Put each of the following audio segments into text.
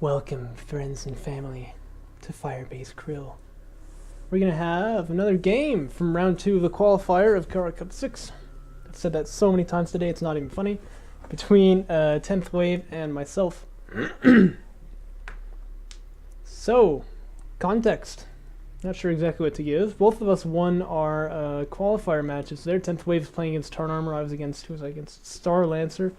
Welcome, friends and family, to Firebase Krill. We're going to have another game from round 2 of the qualifier of Kharak Cup 6. I've said that so many times today, it's not even funny. Between 10th Wave and myself. So, context. Not sure exactly what to give. Both of us won our qualifier matches there. 10th Wave was playing against Tarn Armor. I was against, who was I against? Star Lancer.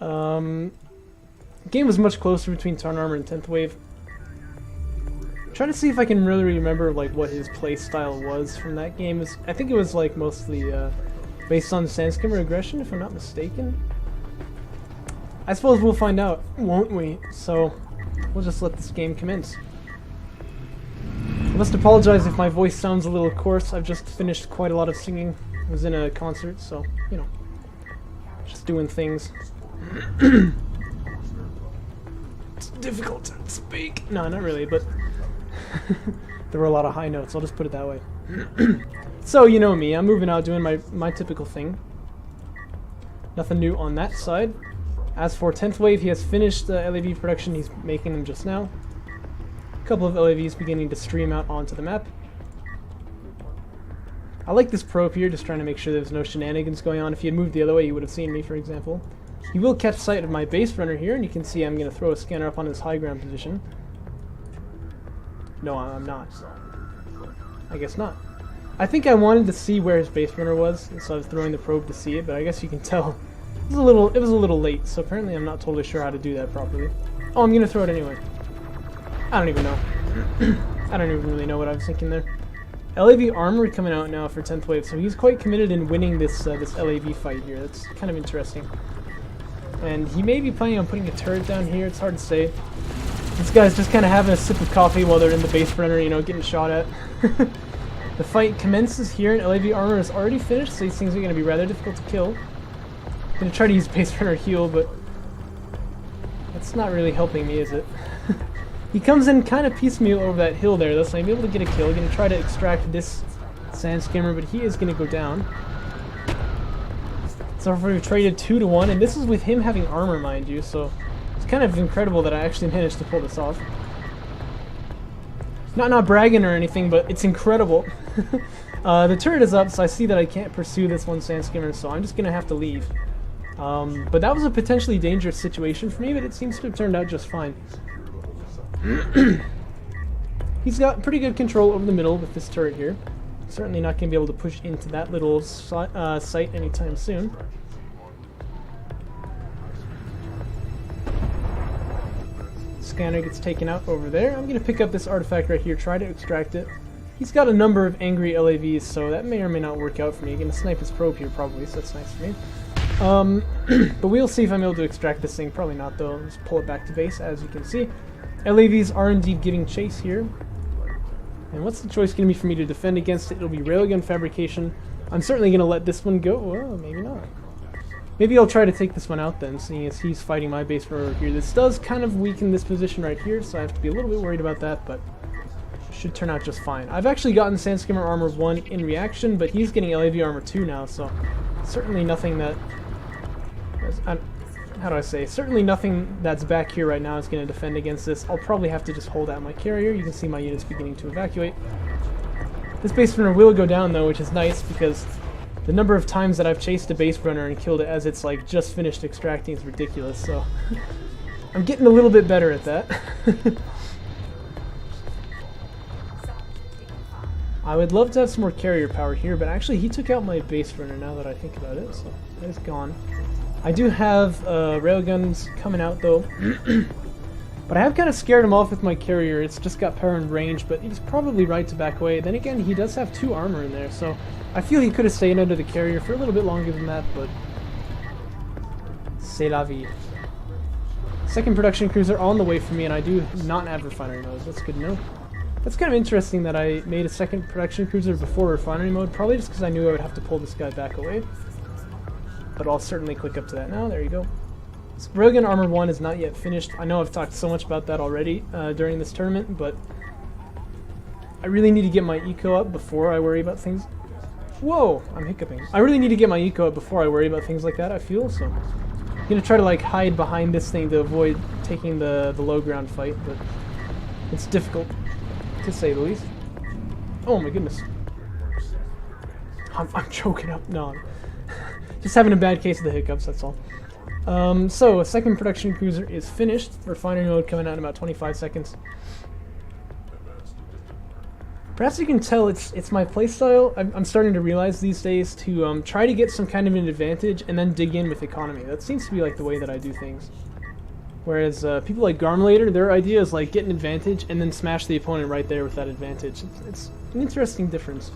The game was much closer between Tarn Armor and 10th Wave. I'm trying to see if I can really remember like what his play style was from that game. I think it was like mostly based on Sandskimmer aggression, if I'm not mistaken. I suppose we'll find out, won't we? So we'll just let this game commence. I must apologize if my voice sounds a little coarse. I've just finished quite a lot of singing. I was in a concert, so, you know, just doing things. It's difficult to speak. No, not really, but there were a lot of high notes. I'll just put it that way. So, you know me. I'm moving out, doing my typical thing. Nothing new on that side. As for 10th Wave, he has finished the LAV production. He's making them just now. A couple of LAVs beginning to stream out onto the map. I like this probe here, just trying to make sure there's no shenanigans going on. If he had moved the other way, he would have seen me, for example. He will catch sight of my base runner here, and you can see I'm going to throw a scanner up on his high ground position. No, I'm not. I guess not. I think I wanted to see where his base runner was, and so I was throwing the probe to see it, but I guess you can tell it was a little late, so apparently I'm not totally sure how to do that properly. Oh, I'm going to throw it anyway. I don't even know. I don't even really know what I was thinking there. LAV armor coming out now for 10th Wave, so he's quite committed in winning this LAV fight here. That's kind of interesting. And he may be planning on putting a turret down here, it's hard to say. This guy's just kind of having a sip of coffee while they're in the base runner, you know, getting shot at. The fight commences here, and LAV armor is already finished, so these things are going to be rather difficult to kill. I'm going to try to use base runner heal, but that's not really helping me, is it? He comes in kind of piecemeal over that hill there, though, so I'm able to get a kill. Going to try to extract this Sandskimmer, but he is going to go down. So we've traded 2 to 1, and this is with him having armor, mind you, so it's kind of incredible that I actually managed to pull this off. Not bragging or anything, but it's incredible. The turret is up, so I see that I can't pursue this one Sandskimmer, so I'm just going to have to leave. But that was a potentially dangerous situation for me, but it seems to have turned out just fine. He's got pretty good control over the middle with this turret here. Certainly not going to be able to push into that little site anytime soon. Scanner gets taken out over there. I'm going to pick up this artifact right here, try to extract it. He's got a number of angry LAVs, so that may or may not work out for me. I'm going to snipe his probe here probably, so that's nice for me. But we'll see if I'm able to extract this thing. Probably not, though. I'll just pull it back to base, as you can see. LAVs are indeed giving chase here. And what's the choice going to be for me to defend against it? It'll be railgun fabrication. I'm certainly going to let this one go. Well, maybe not. Maybe I'll try to take this one out then, seeing as he's fighting my base runner here. This does kind of weaken this position right here, so I have to be a little bit worried about that, but should turn out just fine. I've actually gotten Sandskimmer armor 1 in reaction, but he's getting LAV armor 2 now, so certainly nothing that... how do I say? Certainly nothing that's back here right now is going to defend against this. I'll probably have to just hold out my carrier. You can see my units beginning to evacuate. This base runner will go down though, which is nice because the number of times that I've chased a base runner and killed it as it's like just finished extracting is ridiculous, so I'm getting a little bit better at that. I would love to have some more carrier power here, but actually he took out my base runner now that I think about it, so that is gone. I do have railguns coming out though, but I have kind of scared him off with my carrier. It's just got power and range, but he's probably right to back away. Then again, he does have 2 armor in there, so I feel he could have stayed under the carrier for a little bit longer than that, but c'est la vie. Second production cruiser on the way for me, and I do not have refinery mode. That's good to know. That's kind of interesting that I made a second production cruiser before refinery mode, probably just because I knew I would have to pull this guy back away. But I'll certainly click up to that now. There you go. So railgun armor 1 is not yet finished. I know I've talked so much about that already during this tournament, but I really need to get my eco up before I worry about things. Whoa, I'm hiccuping. I really need to get my eco up before I worry about things like that, I feel, so gonna try to like hide behind this thing to avoid taking the low ground fight, but it's difficult to say the least. Oh my goodness. I'm choking up. No, just having a bad case of the hiccups, that's all. So, a second production cruiser is finished. Refinery mode coming out in about 25 seconds. Perhaps you can tell it's my playstyle. I'm starting to realize these days to try to get some kind of an advantage and then dig in with economy. That seems to be like the way that I do things. Whereas people like Garmulator, their idea is like get an advantage and then smash the opponent right there with that advantage. It's an interesting difference.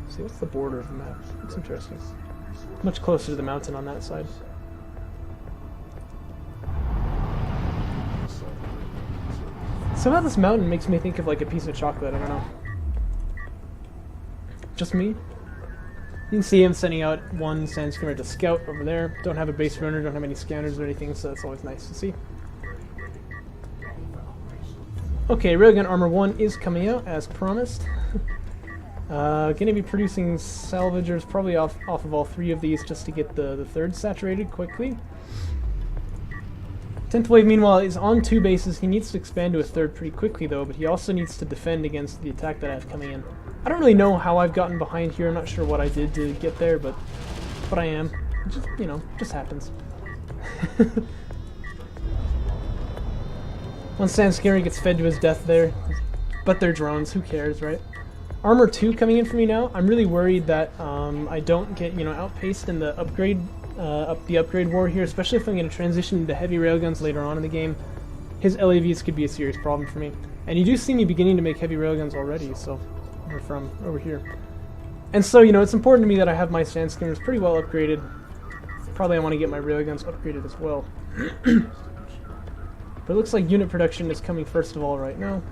See, what's the border of the map? It's interesting. Much closer to the mountain on that side. Somehow this mountain makes me think of like a piece of chocolate, I don't know. Just me? You can see him sending out one sand skimmer to scout over there. Don't have a base runner, don't have any scanners or anything, so that's always nice to see. Okay, Railgun Armor 1 is coming out, as promised. Gonna be producing salvagers probably off of all three of these just to get the third saturated quickly. 10th Wave, meanwhile, is on 2 bases. He needs to expand to a third pretty quickly, though, but he also needs to defend against the attack that I have coming in. I don't really know how I've gotten behind here. I'm not sure what I did to get there, but I am. It just, you know, just happens. One Sand Skimmer gets fed to his death there, but they're drones. Who cares, right? Armor 2 coming in for me now. I'm really worried that I don't get, you know, outpaced in the upgrade war here, especially if I'm going to transition into heavy railguns later on in the game. His LAVs could be a serious problem for me. And you do see me beginning to make heavy railguns already, so from over here. And so, you know, it's important to me that I have my sand skimmers pretty well upgraded. Probably I want to get my railguns upgraded as well. But it looks like unit production is coming first of all right now.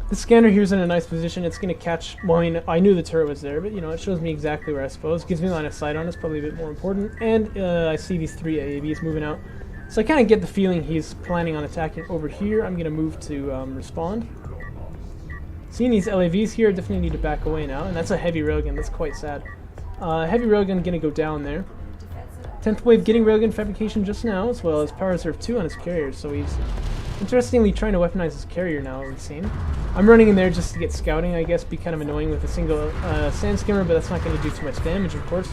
The scanner here is in a nice position. It's going to catch, well, I mean, I knew the turret was there, but, you know, it shows me exactly where I suppose. Gives me line of sight on it. It's probably a bit more important. And I see these 3 AAVs moving out. So I kind of get the feeling he's planning on attacking over here. I'm going to move to respond. Seeing these LAVs here, I definitely need to back away now. And that's a heavy railgun. That's quite sad. Heavy railgun going to go down there. 10th Wave getting railgun fabrication just now, as well as power reserve 2 on his carrier. So he's interestingly trying to weaponize his carrier now, we've seen. I'm running in there just to get scouting, I guess. Be kind of annoying with a single sand skimmer, but that's not going to do too much damage, of course.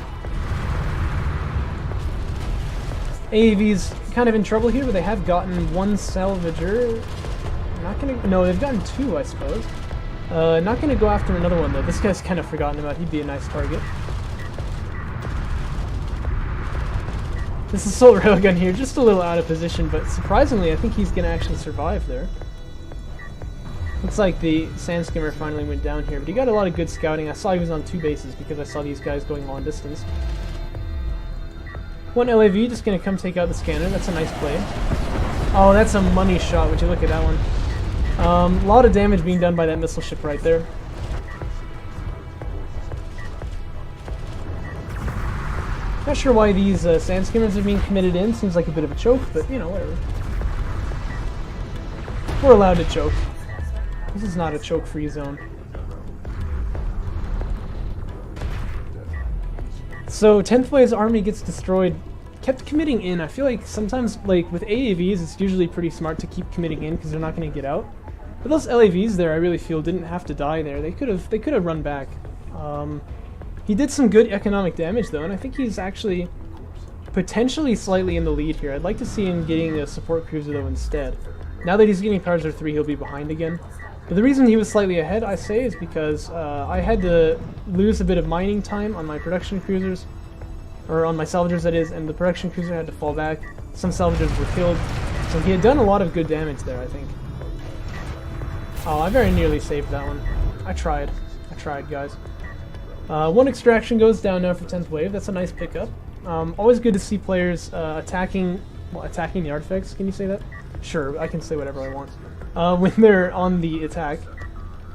AAV's kind of in trouble here, but they have gotten 1 salvager. Not gonna, no, they've gotten 2, I suppose. Not gonna go after another one though. This guy's kind of forgotten about. He'd be a nice target. This assault railgun here, just a little out of position, but surprisingly, I think he's gonna actually survive there. Looks like the sand skimmer finally went down here, but he got a lot of good scouting. I saw he was on 2 bases because I saw these guys going long distance. 1 LAV just gonna come take out the scanner. That's a nice play. Oh, that's a money shot. Would you look at that one? A lot of damage being done by that missile ship right there. Not sure why these sand skimmers are being committed in. Seems like a bit of a choke, but you know, whatever. We're allowed to choke. This is not a choke-free zone. So 10th Wave's army gets destroyed. Kept committing in. I feel like sometimes, like with AAVs, it's usually pretty smart to keep committing in because they're not going to get out. But those LAVs there, I really feel, didn't have to die there. They could have run back. He did some good economic damage though, and I think he's actually potentially slightly in the lead here. I'd like to see him getting a support cruiser though instead. Now that he's getting Power 3, he'll be behind again. But the reason he was slightly ahead, I say, is because I had to lose a bit of mining time on my production cruisers, or on my salvagers that is, and the production cruiser had to fall back. Some salvagers were killed, so he had done a lot of good damage there, I think. Oh, I very nearly saved that one. I tried, guys. 1 extraction goes down now for 10th Wave. That's a nice pickup. Always good to see players attacking the artifacts. Can you say that? Sure, I can say whatever I want. When they're on the attack,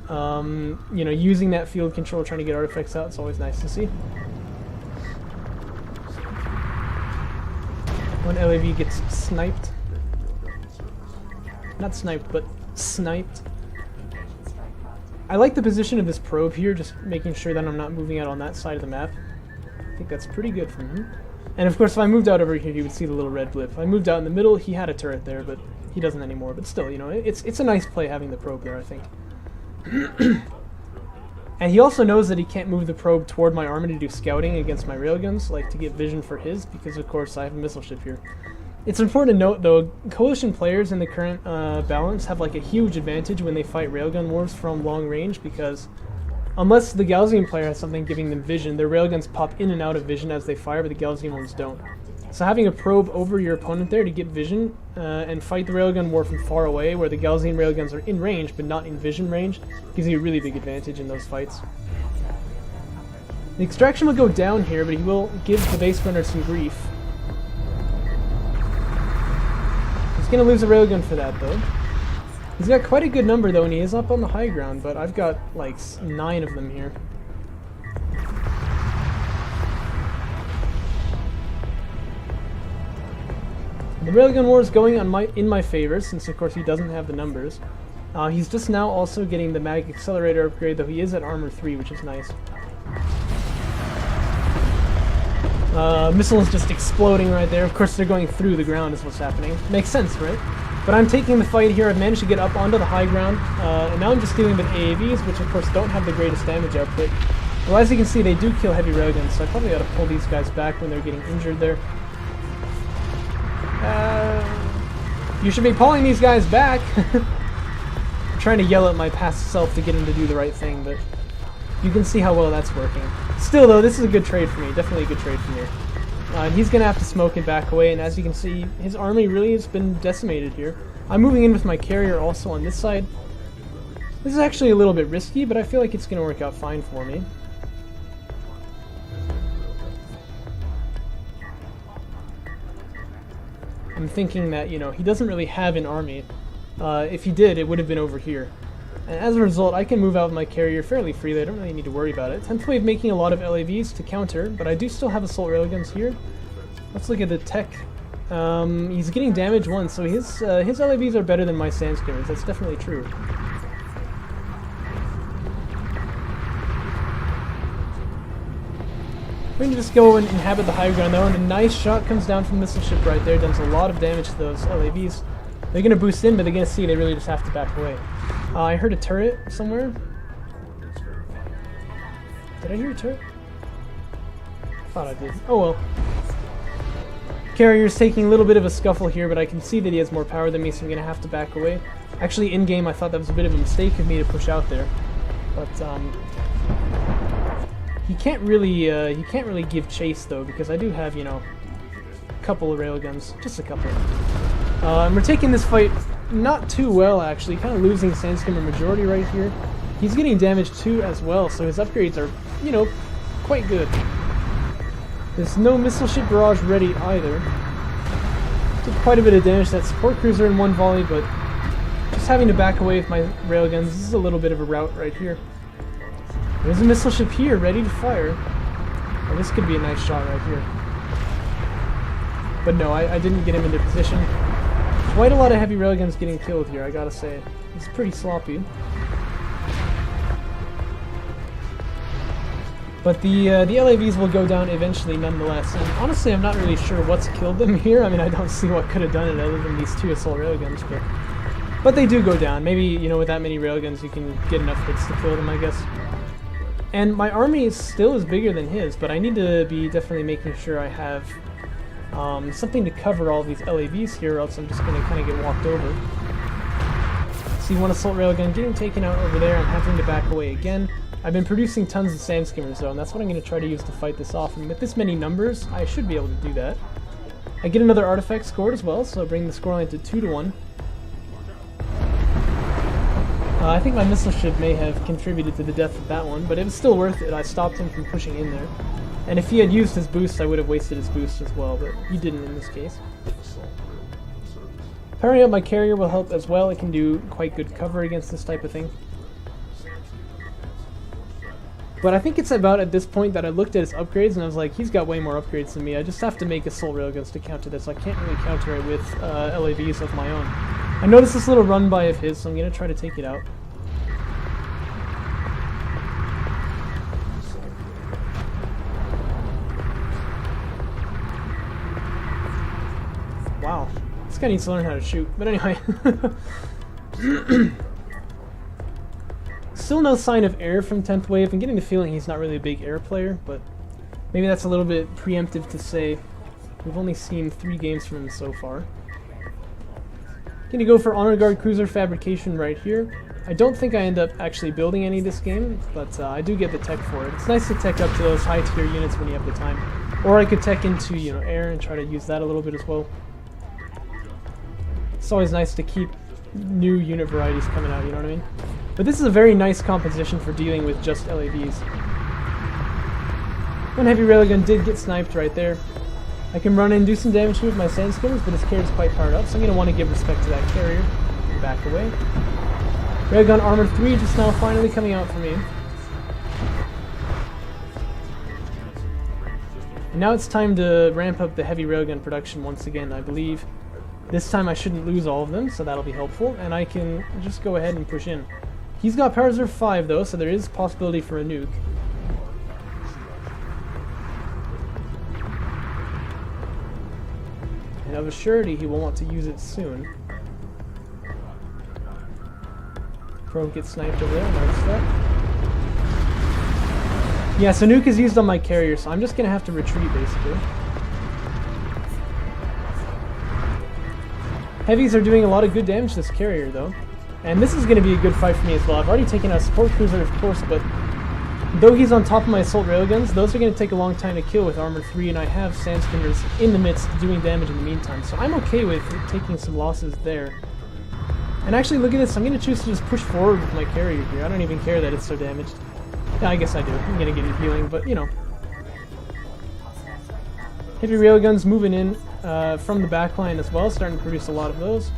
you know, using that field control, trying to get artifacts out, it's always nice to see. 1 LAV gets sniped. Not sniped, but sniped. I like the position of this probe here, just making sure that I'm not moving out on that side of the map. I think that's pretty good from him. And of course, if I moved out over here, he would see the little red blip. If I moved out in the middle, he had a turret there, but he doesn't anymore. But still, you know, it's a nice play having the probe there, I think. And he also knows that he can't move the probe toward my army to do scouting against my railguns, like to get vision for his, because of course I have a missile ship here. It's important to note, though, Coalition players in the current balance have like a huge advantage when they fight railgun wars from long range, because unless the Gaussian player has something giving them vision, their railguns pop in and out of vision as they fire, but the Gaussian ones don't. So having a probe over your opponent there to get vision and fight the railgun war from far away, where the Gaussian railguns are in range but not in vision range, gives you a really big advantage in those fights. The extraction will go down here, but he will give the base runner some grief. He's going to lose a railgun for that, though. He's got quite a good number, though, and he is up on the high ground, but I've got, like, 9 of them here. The railgun war is going on in my favor, since, of course, he doesn't have the numbers. He's just now also getting the mag accelerator upgrade, though he is at armor 3, which is nice. Missiles just exploding right there. Of course, they're going through the ground is what's happening. Makes sense, right? But I'm taking the fight here. I've managed to get up onto the high ground, and now I'm just dealing with AAVs, which of course don't have the greatest damage output. Well, as you can see, they do kill heavy railguns, so I probably ought to pull these guys back when they're getting injured there. You should be pulling these guys back! I'm trying to yell at my past self to get him to do the right thing, but you can see how well that's working. Still, though, this is a good trade for me. Definitely a good trade for me. He's going to have to smoke and back away, and as you can see, his army really has been decimated here. I'm moving in with my carrier also on this side. This is actually a little bit risky, but I feel like it's going to work out fine for me. I'm thinking that, you know, he doesn't really have an army. If he did, it would have been over here. And as a result, I can move out with my carrier fairly freely. I don't really need to worry about it. 10th wave making a lot of LAVs to counter, but I do still have assault railguns here. Let's look at the tech. He's getting damage once, so his LAVs are better than my Sandstormers. That's definitely true. We're going to just go and inhabit the high ground though, and a nice shot comes down from the missile ship right there. Does a lot of damage to those LAVs. They're going to boost in, but they're going to see they really just have to back away. I heard a turret somewhere. Did I hear a turret? I thought I did. Oh well. Carrier's taking a little bit of a scuffle here, but I can see that he has more power than me, so I'm going to have to back away. Actually, in-game, I thought that was a bit of a mistake of me to push out there. But, he can't really give chase, though, because I do have, you know, a couple of railguns. Just a couple. And we're taking this fight not too well, actually. Kind of losing Sandskimmer majority right here. He's getting damage, too, as well, so his upgrades are, you know, quite good. There's no missile ship barrage ready either. Did quite a bit of damage to that support cruiser in one volley, but just having to back away with my railguns. This is a little bit of a rout right here. There's a missile ship here, ready to fire. Oh, this could be a nice shot right here. But no, I didn't get him into position. Quite a lot of heavy railguns getting killed here, I gotta say. It's pretty sloppy. But the LAVs will go down eventually nonetheless, and honestly I'm not really sure what's killed them here. I mean, I don't see what could have done it other than these 2 assault railguns, but they do go down. Maybe, you know, with that many railguns you can get enough hits to kill them, I guess. And my army still is bigger than his, but I need to be definitely making sure I have something to cover all these LAVs here, or else I'm just going to kind of get walked over. See, 1 assault railgun getting taken out over there. I'm having to back away again. I've been producing tons of Sandskimmers though, and that's what I'm going to try to use to fight this off. And with this many numbers, I should be able to do that. I get another artifact scored as well, so I bring the scoreline to 2-1. I think my missile ship may have contributed to the death of that one, but it was still worth it. I stopped him from pushing in there. And if he had used his boost, I would have wasted his boost as well, but he didn't in this case. Powering up my carrier will help as well. It can do quite good cover against this type of thing. But I think it's about at this point that I looked at his upgrades and I was like, he's got way more upgrades than me. I just have to make assault railguns to counter this. I can't really counter it with LAVs of my own. I noticed this little run by of his, so I'm going to try to take it out. This guy needs to learn how to shoot. But anyway. Still no sign of air from 10th Wave. I'm getting the feeling he's not really a big air player, but maybe that's a little bit preemptive to say. We've only seen 3 games from him so far. Gonna go for Honor Guard Cruiser fabrication right here. I don't think I end up actually building any this game, but I do get the tech for it. It's nice to tech up to those high tier units when you have the time. Or I could tech into, you know, air and try to use that a little bit as well. It's always nice to keep new unit varieties coming out, you know what I mean? But this is a very nice composition for dealing with just LAVs. One heavy railgun did get sniped right there. I can run in and do some damage here with my sand skimmers, but his carrier's quite powered up, so I'm going to want to give respect to that carrier and back away. Railgun Armor 3 just now finally coming out for me. And now it's time to ramp up the heavy railgun production once again, I believe. This time I shouldn't lose all of them, so that'll be helpful, and I can just go ahead and push in. He's got Power Reserve 5 though, so there is possibility for a nuke. And of a surety he will want to use it soon. Probe gets sniped over there, nice stuff. Yeah, so nuke is used on my carrier, so I'm just gonna have to retreat basically. Heavies are doing a lot of good damage to this carrier though. And this is going to be a good fight for me as well. I've already taken out a support cruiser, of course, but though he's on top of my assault railguns, those are going to take a long time to kill with Armor 3, and I have sand skimmers in the midst doing damage in the meantime. So I'm okay with taking some losses there. And actually, look at this. I'm going to choose to just push forward with my carrier here. I don't even care that it's so damaged. Yeah, I guess I do. I'm going to get it healing, but you know. Heavy railguns moving in from the backline as well, starting to produce a lot of those.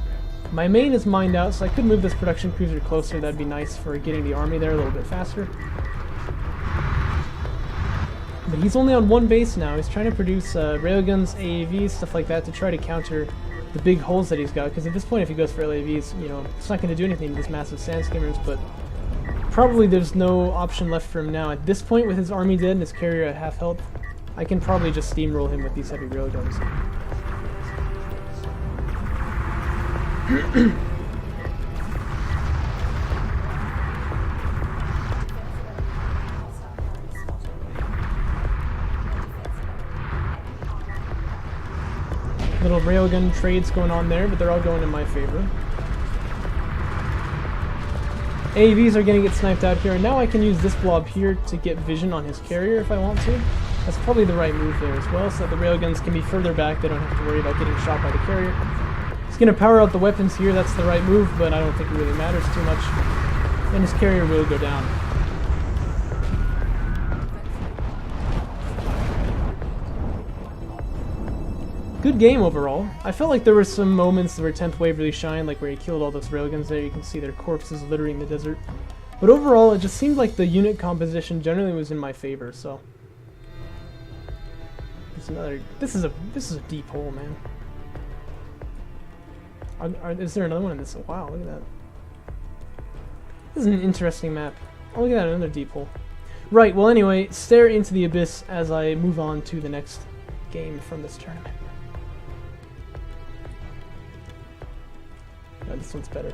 My main is mined out, so I could move this production cruiser closer. That'd be nice for getting the army there a little bit faster. But he's only on 1 base now. He's trying to produce railguns, AAVs, stuff like that to try to counter the big holes that he's got. Because at this point, if he goes for LAVs, you know, it's not going to do anything to these massive sand skimmers. But probably there's no option left for him now. At this point, with his army dead and his carrier at half health, I can probably just steamroll him with these heavy railguns. Little railgun trades going on there, but they're all going in my favor. AAVs are going to get sniped out here, and now I can use this blob here to get vision on his carrier if I want to. That's probably the right move there as well, so that the railguns can be further back. They don't have to worry about getting shot by the carrier. He's going to power out the weapons here. That's the right move, but I don't think it really matters too much. And his carrier will go down. Good game overall. I felt like there were some moments where 10th Wave really shined, like where he killed all those railguns there. You can see their corpses littering the desert. But overall, it just seemed like the unit composition generally was in my favor, so... This is a deep hole, man. Is there another one in this? Wow, look at that. This is an interesting map. Oh, look at that, another deep hole. Right, well anyway, stare into the abyss as I move on to the next game from this tournament. No, this one's better.